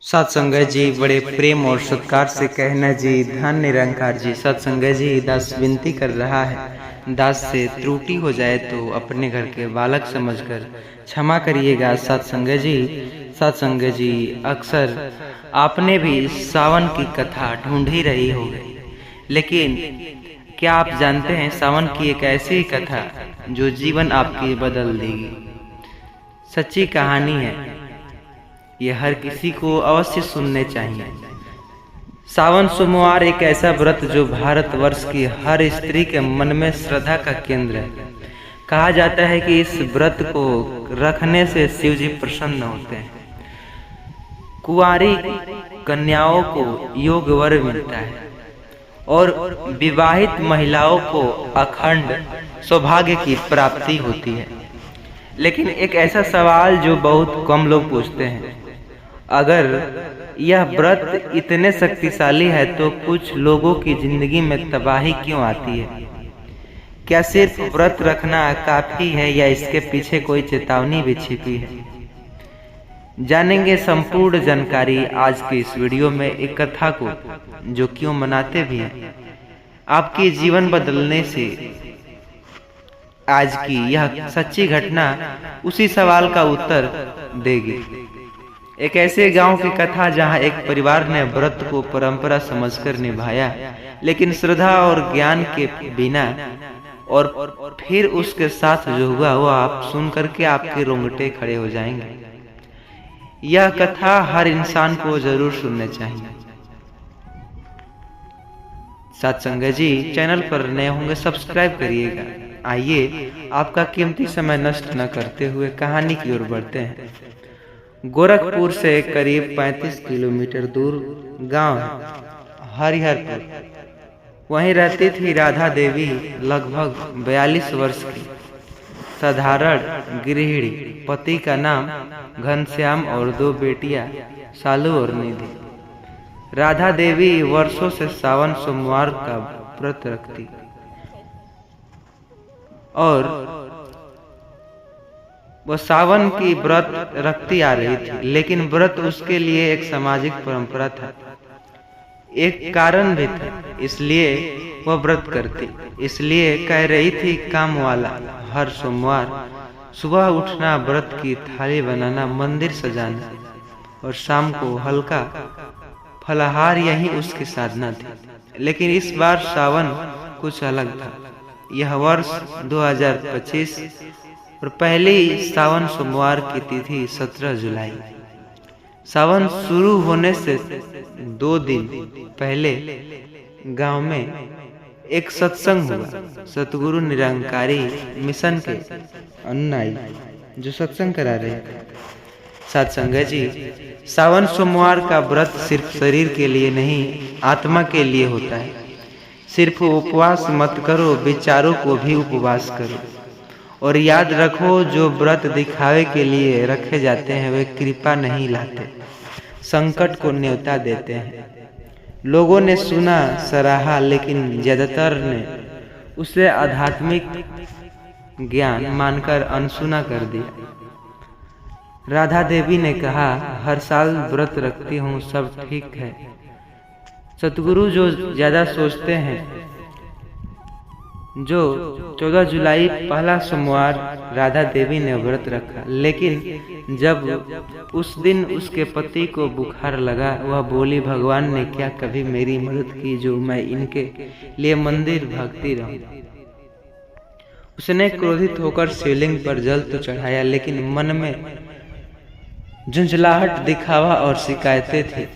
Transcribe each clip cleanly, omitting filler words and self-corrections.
सत्संगत जी बड़े प्रेम और सत्कार से कहना जी धन निरंकार जी। सत्संगत जी दास विनती कर रहा है, दास से त्रुटि हो जाए तो अपने घर के बालक समझकर क्षमा करिएगा। सत्संगत जी अक्सर आपने भी सावन की कथा ढूंढ ही रही होगी, लेकिन क्या आप जानते हैं सावन की एक ऐसी कथा जो जीवन आपकी बदल देगी। सच्ची कहानी है, यह हर किसी को अवश्य सुनने चाहिए। सावन सोमवार एक ऐसा व्रत जो भारतवर्ष की हर स्त्री के मन में श्रद्धा का केंद्र है। कहा जाता है कि इस व्रत को रखने से शिव जी प्रसन्न होते हैं। कुंवारी कन्याओं को योग वर मिलता है और विवाहित महिलाओं को अखंड सौभाग्य की प्राप्ति होती है। लेकिन एक ऐसा सवाल जो बहुत कम लोग पूछते हैं, अगर यह व्रत इतने शक्तिशाली है तो कुछ लोगों की जिंदगी में तबाही क्यों आती है? क्या सिर्फ व्रत रखना काफी है या इसके पीछे कोई चेतावनी भी छिपी है? जानेंगे संपूर्ण जानकारी आज के इस वीडियो में एक कथा को जो क्यों मनाते भी हैं। आपके जीवन बदलने से आज की यह सच्ची घटना उसी सवाल का उत्तर देगी। एक ऐसे गांव की कथा जहां एक परिवार ने व्रत को परंपरा समझकर निभाया, लेकिन श्रद्धा और ज्ञान के बिना, और फिर उसके साथ जो हुआ वो आप सुन करके आपके रोंगटे खड़े हो जाएंगे। यह कथा हर इंसान को जरूर सुननी चाहिए। सत्संगत जी चैनल पर नए होंगे सब्सक्राइब करिएगा। आइए आपका कीमती समय नष्ट न करते हुए कहानी की ओर बढ़ते हैं। गोरखपुर से करीब 35 किलोमीटर दूर गांव है हरिहरपुर। वहीं रहती थी राधा देवी, लगभग 42 वर्ष की साधारण गृहिणी। पति का नाम घनश्याम और 2 बेटियां सालू और निधि। राधा देवी वर्षों से सावन सोमवार का व्रत रखती और वह सावन की व्रत रखती आ रही थी, लेकिन व्रत उसके लिए एक सामाजिक परंपरा था। एक कारण भी था इसलिए वह व्रत करती। इसलिए कह रही थी काम वाला, हर सोमवार सुबह उठना, व्रत की थाली बनाना, मंदिर सजाना और शाम को हल्का फलाहार, यही उसकी साधना थी। लेकिन इस बार सावन कुछ अलग था। यह वर्ष 2025 और पहली सावन सोमवार की तिथि 17 जुलाई। सावन शुरू होने से 2 दिन पहले गांव में एक सत्संग हुआ। सतगुरु निरंकारी मिशन के अनुयायी जो सत्संग करा रहे थे। सत्संगत जी, सावन सोमवार का व्रत सिर्फ शरीर के लिए नहीं, आत्मा के लिए होता है। सिर्फ उपवास मत करो, विचारों को भी उपवास करो। और याद रखो, जो व्रत दिखावे के लिए रखे जाते हैं वे कृपा नहीं लाते, संकट को न्योता देते हैं। लोगों ने सुना, सराहा, लेकिन ज्यादातर ने उसे आध्यात्मिक ज्ञान मानकर अनसुना कर दिया। राधा देवी ने कहा, हर साल व्रत रखती हूँ, सब ठीक है। सतगुरु जो ज्यादा सोचते हैं। जो 14 जुलाई पहला सोमवार राधा देवी ने व्रत रखा, लेकिन जब उस दिन उसके पति को बुखार लगा, वह बोली, भगवान ने क्या कभी मेरी मदद की जो मैं इनके लिए मंदिर भागती रहूं। उसने क्रोधित होकर शिवलिंग पर जल तो चढ़ाया, लेकिन मन में झुंझलाहट, दिखावा और शिकायतें थी।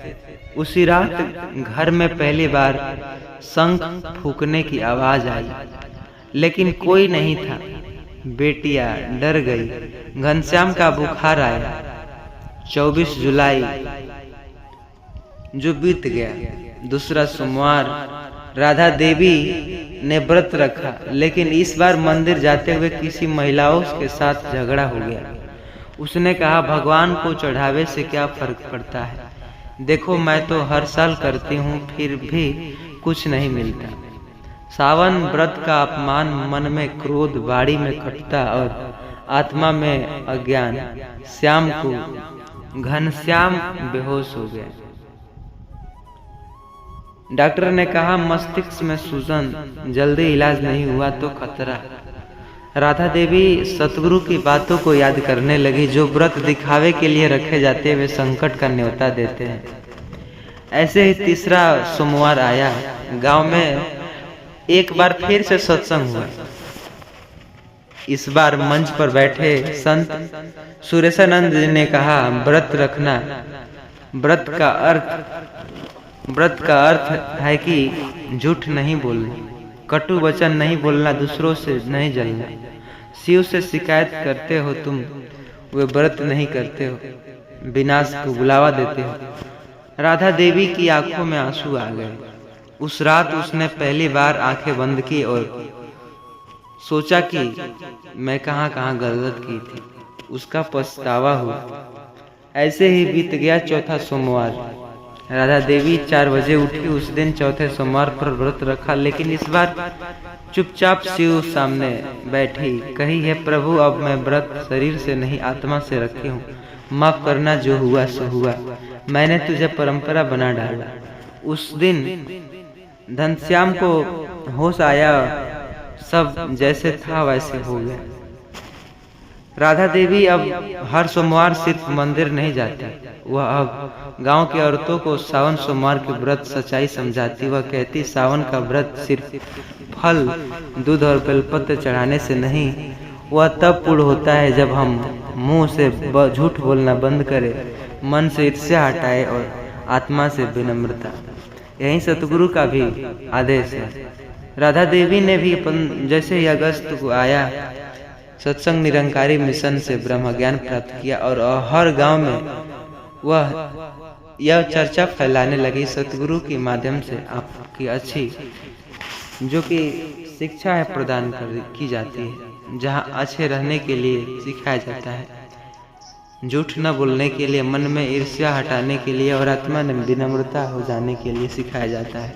उसी रात घर में पहली बार शंख फूंकने की आवाज आई, लेकिन कोई नहीं था। बेटियां डर गई। घनश्याम का बुखार आया। 24 जुलाई जो बीत गया। दूसरा सोमवार राधा देवी ने व्रत रखा, लेकिन इस बार मंदिर जाते हुए किसी महिलाओं के साथ झगड़ा हो गया। उसने कहा, भगवान को चढ़ावे से क्या फर्क पड़ता है? देखो, मैं तो हर साल करती हूँ, फिर भी कुछ नहीं मिलता। सावन व्रत का अपमान, मन में क्रोध, बाड़ी में खटता और आत्मा में अज्ञान। श्याम को घनश्याम बेहोश हो गया। डॉक्टर ने कहा मस्तिष्क में सूजन, जल्दी इलाज नहीं हुआ तो खतरा। राधा देवी सतगुरु की बातों को याद करने लगी। जो व्रत दिखावे के लिए रखे जाते वे संकट का न्योता देते हैं। ऐसे ही तीसरा सोमवार आया। गांव में एक बार फिर से सत्संग हुआ। इस बार मंच पर बैठे संत सुरेशानंद जी ने कहा व्रत रखना। व्रत का अर्थ है कि झूठ नहीं बोलना, कटु वचन नहीं बोलना, दूसरों से नहीं जलना। शिव से शिकायत करते हो तुम, वे व्रत नहीं करते हो, विनाश को बुलावा देते हो। राधा देवी की आंखों में आंसू आ गए। उस रात उसने पहली बार आंखें बंद की और सोचा कि मैं कहां कहां गलत की थी। उसका पछतावा हुआ। ऐसे ही बीत गया चौथा सोमवार। राधा देवी 4 बजे उठी। उस दिन चौथे सोमवार पर व्रत रखा, लेकिन इस बार चुपचाप शिव सामने बैठी। कही है प्रभु, अब मैं व्रत शरीर से नहीं आत्मा से रखी हूँ, माफ करना, जो हुआ सो हुआ। मैंने तुझे परंपरा बना डाला। उस दिन घनश्याम को होश आया, सब जैसे था वैसे हो गया। राधा देवी अब हर सोमवार सिर्फ मंदिर नहीं जाती, वह अब गांव की औरतों को सावन सोमवार के व्रत सच्चाई समझाती। वह कहती सावन का व्रत सिर्फ फल, दूध और बेलपत्र चढ़ाने से नहीं, वह तब पूर्ण होता है जब हम मुंह से झूठ बोलना बंद करें, मन से ईर्ष्या हटाए और आत्मा से विनम्रता। यही सतगुरु का भी आदेश है। राधा देवी ने भी जैसे ही अगस्त को आया सत्संग निरंकारी मिशन से ब्रह्म ज्ञान प्राप्त किया और हर गांव में वह यह चर्चा फैलाने लगी। सतगुरु के माध्यम से आपकी अच्छी जो कि शिक्षा है प्रदान की जाती है, जहां अच्छे रहने के लिए सिखाया जाता है, झूठ न बोलने के लिए, मन में ईर्ष्या हटाने के लिए और आत्मा में विनम्रता हो जाने के लिए सिखाया जाता है।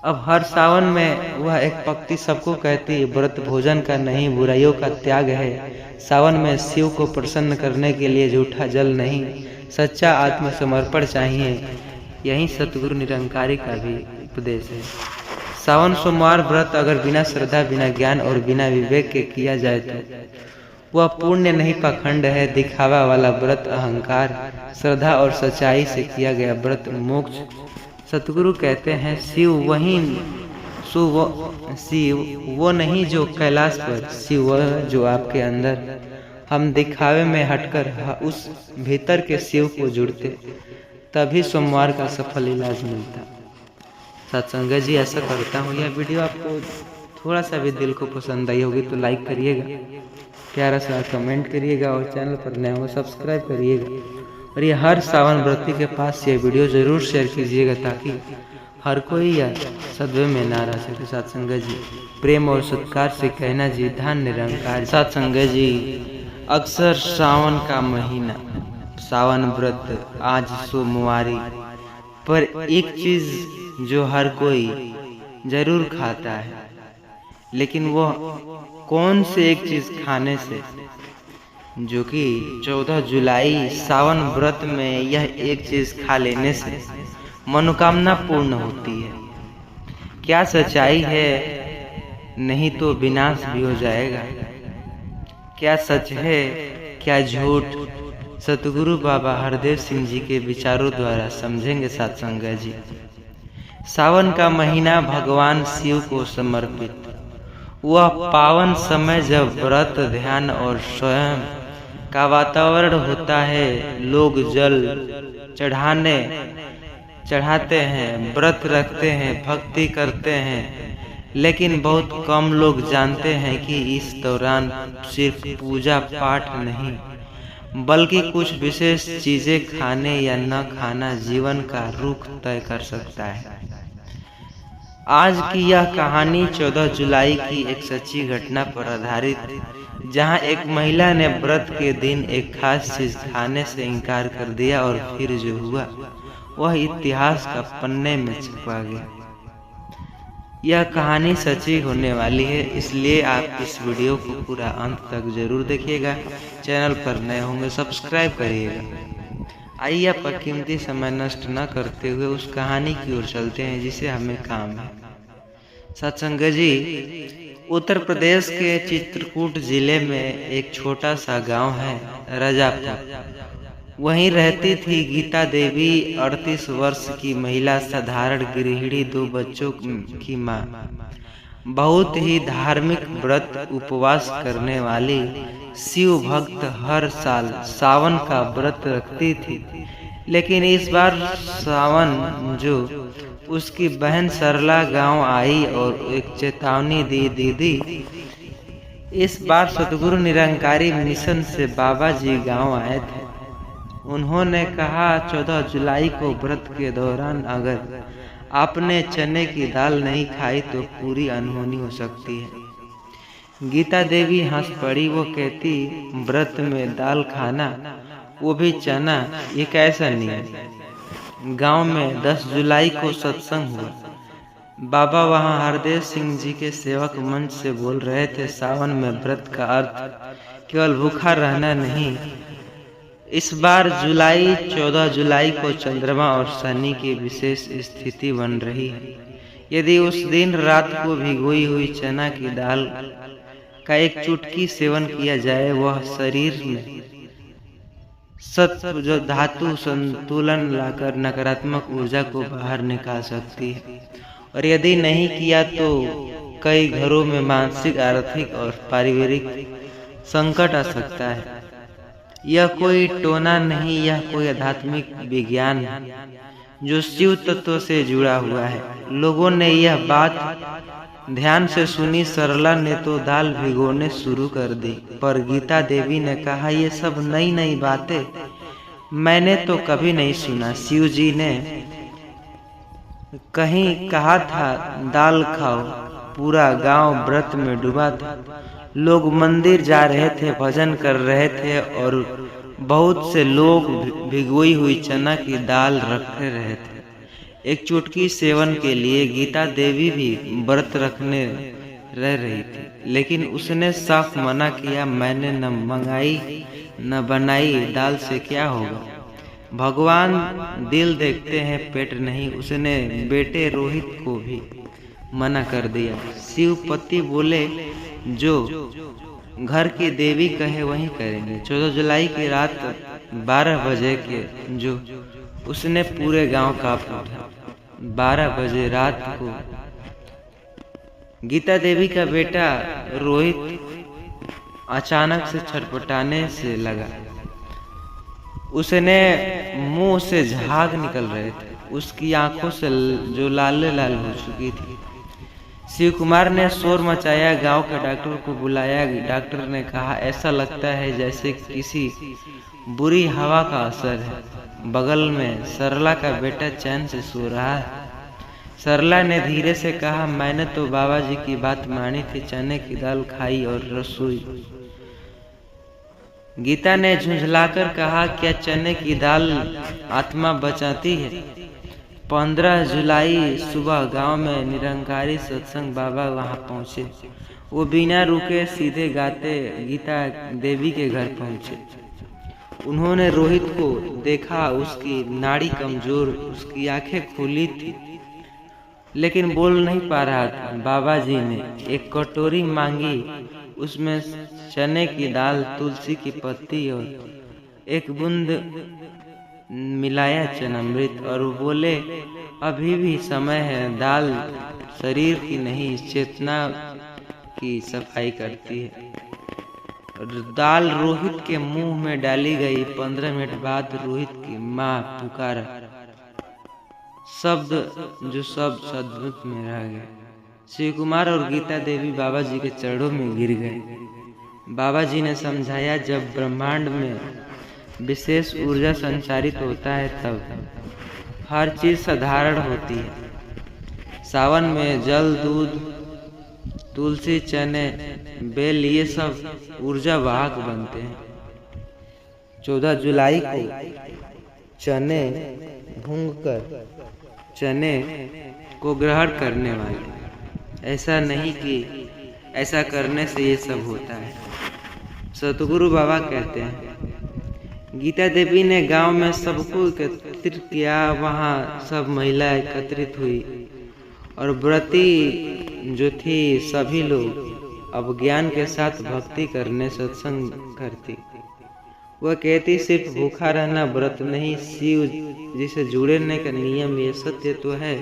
अब हर सावन में वह एक पंक्ति सबको कहती, व्रत भोजन का नहीं, बुराइयों का त्याग है। सावन में शिव को प्रसन्न करने के लिए झूठा जल नहीं, सच्चा आत्मसमर्पण चाहिए। यही सतगुरु निरंकारी का भी उपदेश है। सावन सोमवार व्रत अगर बिना श्रद्धा, बिना ज्ञान और बिना विवेक के किया जाए तो वह पुण्य नहीं, पाखंड है। दिखावा वाला व्रत अहंकार, श्रद्धा और सच्चाई से किया गया व्रत मोक्ष। सतगुरु कहते हैं शिव वो नहीं जो कैलाश पर, शिव वह जो आपके अंदर। हम दिखावे में हटकर उस भीतर के शिव को जुड़ते, तभी सोमवार का सफल इलाज मिलता। सत्संग जी, ऐसा करता हूँ। यह वीडियो आपको थोड़ा सा भी दिल को पसंद आई होगी तो लाइक करिएगा, प्यारा सा कमेंट करिएगा और चैनल पर नए हो सब्सक्राइब करिएगा। और ये हर सावन व्रती के पास ये वीडियो जरूर शेयर कीजिएगा ताकि हर कोई यह सदवे में ना रह सके। सत्संग जी, प्रेम और सत्कार से कहना जी, धान निरंकार। सत्संग जी, अक्सर सावन का महीना, सावन व्रत, आज सोमवारी पर एक चीज जो हर कोई जरूर खाता है, लेकिन वह कौन से एक चीज खाने से, जो कि 14 जुलाई सावन व्रत में यह एक चीज खा लेने से मनोकामना पूर्ण होती है। क्या सच्चाई है? नहीं तो विनाश भी हो जाएगा। क्या सच है, क्या झूठ? सतगुरु बाबा हरदेव सिंह जी के विचारों द्वारा समझेंगे सत्संग जी। सावन का महीना भगवान शिव को समर्पित, वह पावन समय जब व्रत, ध्यान और स्वयं का वातावरण होता है। लोग जल चढ़ाते हैं, व्रत रखते हैं, भक्ति करते हैं, लेकिन बहुत कम लोग जानते हैं कि इस दौरान सिर्फ पूजा पाठ नहीं बल्कि कुछ विशेष चीजें खाने या न खाना जीवन का रुख तय कर सकता है। आज की यह कहानी 14 जुलाई की एक सच्ची घटना पर आधारित, जहां एक महिला ने व्रत के दिन एक खास चीज खाने से इनकार कर दिया और फिर जो हुआ वह इतिहास का पन्ने में छपा गया। यह कहानी सच्ची होने वाली है, इसलिए आप इस वीडियो को पूरा अंत तक जरूर देखिएगा। चैनल पर नए होंगे सब्सक्राइब करिएगा। आइए आप कीमती समय नष्ट न करते हुए उस कहानी की ओर चलते हैं जिसे हमें काम है। सत्संग जी, उत्तर प्रदेश के चित्रकूट जिले में एक छोटा सा गांव है रजापुर। वहीं रहती थी गीता देवी, 38 वर्ष की महिला, साधारण गृहिणी, 2 बच्चों की मां। बहुत ही धार्मिक व्रत उपवास करने वाली शिव भक्त हर साल सावन का व्रत रखती थी। लेकिन इस बार सावन जो उसकी बहन सरला गांव आई और एक चेतावनी दी, दीदी इस बार सतगुरु निरंकारी मिशन से बाबा जी गांव आए थे। उन्होंने कहा 14 जुलाई को व्रत के दौरान अगर आपने चने की दाल नहीं खाई तो पूरी अनहोनी हो सकती है। गीता देवी हंस पड़ी। वो कहती, व्रत में दाल खाना, वो भी चना, ये कैसा नियम। गांव में 10 जुलाई को सत्संग हुआ। बाबा वहां हरदेव सिंह जी के सेवक मंच से बोल रहे थे, सावन में व्रत का अर्थ केवल भूखा रहना नहीं। इस बार 14 जुलाई को चंद्रमा और शनि की विशेष स्थिति बन रही है। यदि उस दिन रात को भिगोई हुई चना की दाल का एक चुटकी सेवन किया जाए, वह शरीर में सत्व जो धातु संतुलन लाकर नकारात्मक ऊर्जा को बाहर निकाल सकती है। और यदि नहीं किया तो कई घरों में मानसिक, आर्थिक और पारिवारिक संकट आ सकता है। यह कोई टोना नहीं, यह कोई आध्यात्मिक विज्ञान है जो शिव तत्व से जुड़ा हुआ है। लोगों ने यह बात ध्यान से सुनी। सरला ने तो दाल भिगोने शुरू कर दी, पर गीता देवी ने कहा, ये सब नई नई बातें मैंने तो कभी नहीं सुना। शिव जी ने कहीं कहा था दाल खाओ। पूरा गांव व्रत में डूबा था। लोग मंदिर जा रहे थे, भजन कर रहे थे और बहुत से लोग भिगोई हुई चना की दाल रख रहे थे एक चुटकी सेवन के लिए। गीता देवी भी व्रत रखने रह रही थी, लेकिन उसने साफ मना किया, मैंने न मंगाई न बनाई, दाल से क्या होगा। भगवान दिल देखते हैं, पेट नहीं। उसने बेटे रोहित को भी मना कर दिया। शिवपति बोले, जो घर की देवी कहे वही करेंगे। 14 जुलाई की रात 12 बजे के जो उसने पूरे गांव कांप उठा। 12 बजे रात को गीता देवी का बेटा रोहित अचानक से छटपटाने से लगा। उसने मुंह से झाग निकल रहे थे। उसकी आंखों से जो लाल लाल हो चुकी थी। शिव कुमार ने शोर मचाया, गांव के डॉक्टर को बुलाया। डॉक्टर ने कहा, ऐसा लगता है जैसे किसी बुरी हवा का असर है। बगल में सरला का बेटा चैन से सो रहा है। सरला ने धीरे से कहा, मैंने तो बाबा जी की बात मानी थी, चने की दाल खाई और रसोई। गीता ने झुंझलाकर कहा, क्या चने की दाल आत्मा बचाती है। 15 जुलाई सुबह गांव में निरंकारी सत्संग बाबा वहां पहुंचे। वो बिना रुके सीधे गाते गीता देवी के घर पहुंचे। उन्होंने रोहित को देखा। उसकी नाड़ी कमजोर, उसकी आंखें खुली थी, लेकिन बोल नहीं पा रहा था। बाबा जी ने एक कटोरी मांगी। उसमें चने की दाल, तुलसी की पत्ती और एक बूंद मिलाया चनामृत और बोले, अभी भी समय है। दाल शरीर की नहीं, चेतना की सफाई करती है। दाल रोहित के मुंह में डाली गई। 15 मिनट बाद रोहित की माँ पुकारा। शब्द जो सब सद्गुत में रह गए। शिव कुमार और गीता देवी बाबा जी के चरणों में गिर गए। बाबा जी ने समझाया, जब ब्रह्मांड में विशेष ऊर्जा संचारित होता है तब हर चीज साधारण होती है। सावन में जल, दूध, तुलसी, चने, बेल, ये सब ऊर्जा वाहक बनते हैं। 14 जुलाई को चने भूंगकर चने को ग्रहण करने वाले ऐसा नहीं कि ऐसा करने से ये सब होता है। सतगुरु बाबा कहते हैं, गीता देवी ने गांव में सबको एकत्रित किया। वहाँ सब महिला एकत्रित हुई और व्रती जो थी सभी लोग अब ज्ञान के साथ भक्ति करने सत्संग करती। वह कहती सिर्फ भूखा रहना व्रत नहीं, शिव जिसे जुड़ने का नियम ये सत्य तो है,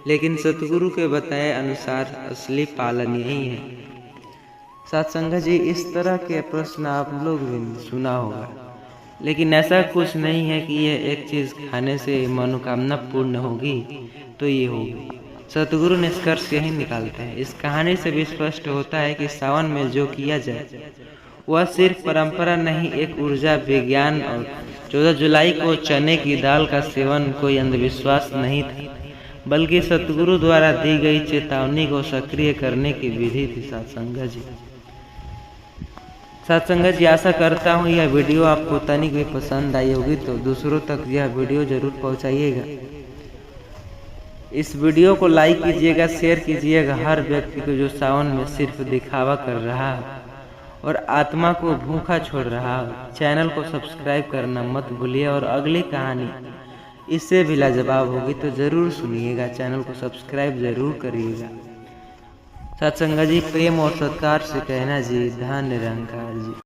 लेकिन सतगुरु के बताए अनुसार असली पालन यही है। सत्संग जी, इस तरह के प्रश्न आप लोग भी सुना होगा, लेकिन ऐसा कुछ नहीं है कि यह एक चीज खाने से मनोकामना पूर्ण होगी तो ये होगी। सतगुरु निष्कर्ष यही निकालते हैं। इस कहानी से भी स्पष्ट होता है कि सावन में जो किया जाए वह सिर्फ परंपरा नहीं, एक ऊर्जा, विज्ञान। और 14 जुलाई को चने की दाल का सेवन कोई अंधविश्वास नहीं था, बल्कि सतगुरु द्वारा दी गई चेतावनी को सक्रिय करने की विधि थी। सत्संग जी, आशा करता हूँ यह वीडियो आपको तनिक भी पसंद आई होगी, तो दूसरों तक यह वीडियो जरूर पहुँचाइएगा। इस वीडियो को लाइक कीजिएगा, शेयर कीजिएगा हर व्यक्ति को जो सावन में सिर्फ दिखावा कर रहा है और आत्मा को भूखा छोड़ रहा है। चैनल को सब्सक्राइब करना मत भूलिए और अगली कहानी इससे भी लाजवाब होगी तो जरूर सुनिएगा। चैनल को सब्सक्राइब जरूर करिएगा। सत्संग जी, प्रेम और सत्कार से कहना जी, धन्य निरंकार जी।